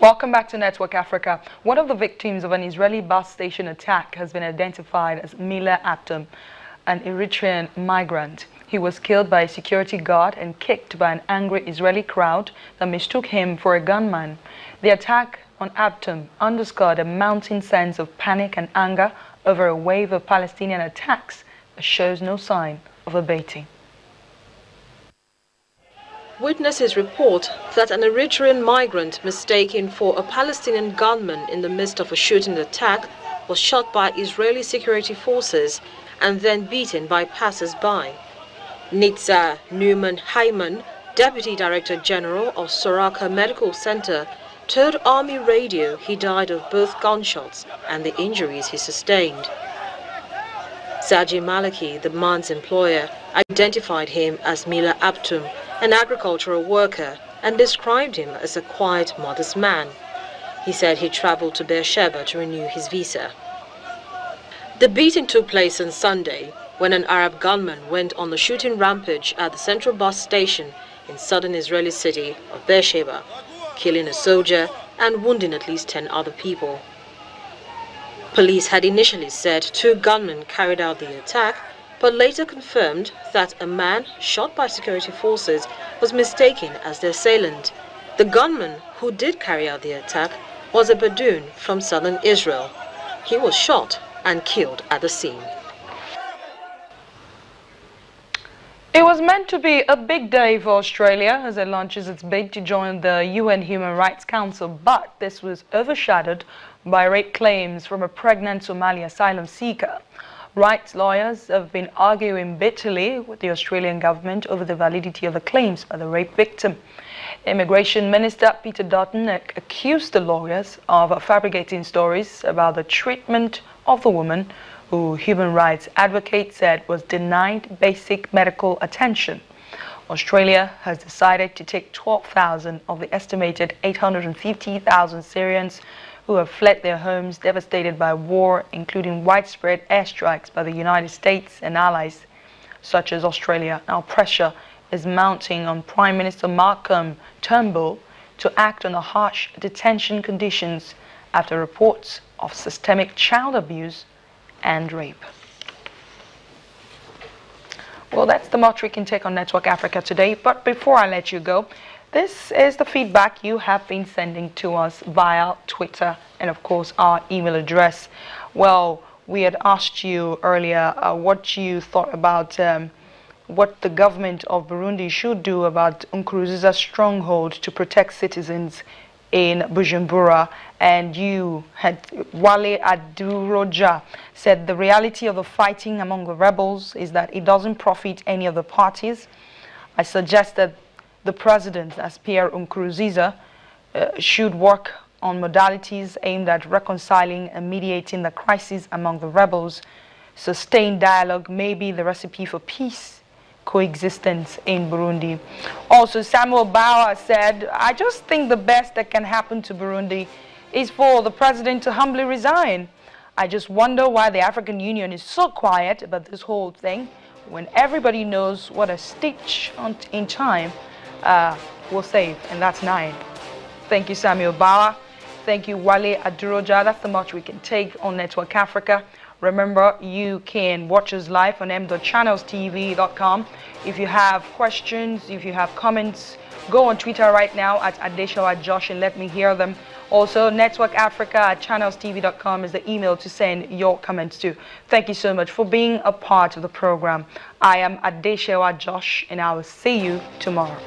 Welcome back to Network Africa. One of the victims of an Israeli bus station attack has been identified as Mila Abdum, an Eritrean migrant. He was killed by a security guard and kicked by an angry Israeli crowd that mistook him for a gunman. The attack on Abdum underscored a mounting sense of panic and anger over a wave of Palestinian attacks that shows no sign of abating. Witnesses report that an Eritrean migrant mistaken for a Palestinian gunman in the midst of a shooting attack was shot by Israeli security forces and then beaten by passers-by. Nitza Newman Hyman, Deputy Director General of Soraka Medical Center, told Army Radio he died of both gunshots and the injuries he sustained. Zaji Maliki, the man's employer, identified him as Mila Abdum, an agricultural worker, and described him as a quiet, modest man. He said he traveled to Beersheba to renew his visa. The beating took place on Sunday when an Arab gunman went on a shooting rampage at the central bus station in southern Israeli city of Beersheba, killing a soldier and wounding at least 10 other people. Police had initially said 2 gunmen carried out the attack, but later confirmed that a man shot by security forces was mistaken as the assailant. The gunman who did carry out the attack was a Bedouin from southern Israel. He was shot and killed at the scene. It was meant to be a big day for Australia as it launches its bid to join the UN Human Rights Council, but this was overshadowed by rape claims from a pregnant Somali asylum seeker. Rights lawyers have been arguing bitterly with the Australian government over the validity of the claims by the rape victim. Immigration Minister Peter Dutton accused the lawyers of fabricating stories about the treatment of the woman who human rights advocates said was denied basic medical attention. Australia has decided to take 12,000 of the estimated 850,000 Syrians who have fled their homes devastated by war, including widespread airstrikes by the United States and allies such as Australia. Now pressure is mounting on Prime Minister Malcolm Turnbull to act on the harsh detention conditions after reports of systemic child abuse and rape. Well, that's the much we can take on Network Africa today, but before I let you go, this is the feedback you have been sending to us via Twitter and, of course, our email address. Well, we had asked you earlier what you thought about what the government of Burundi should do about Nkurunziza's stronghold to protect citizens in Bujumbura, and you had Wale Aduroja said the reality of the fighting among the rebels is that it doesn't profit any of the parties. I suggested the president, as Pierre Nkurunziza, should work on modalities aimed at reconciling and mediating the crisis among the rebels. Sustained dialogue may be the recipe for peace coexistence in Burundi. Also, Samuel Bauer said, I just think the best that can happen to Burundi is for the president to humbly resign. I just wonder why the African Union is so quiet about this whole thing when everybody knows what a stitch in time will save, and that's 9. Thank you, Samuel Bauer. Thank you, Wale Aduroja. That's the much we can take on Network Africa. Remember, you can watch us live on m.channelstv.com. If you have questions, if you have comments, go on Twitter right now at Adeshawa Josh and let me hear them. Also, Network Africa at channelstv.com is the email to send your comments to. Thank you so much for being a part of the program. I am Adeshawa Josh, and I will see you tomorrow.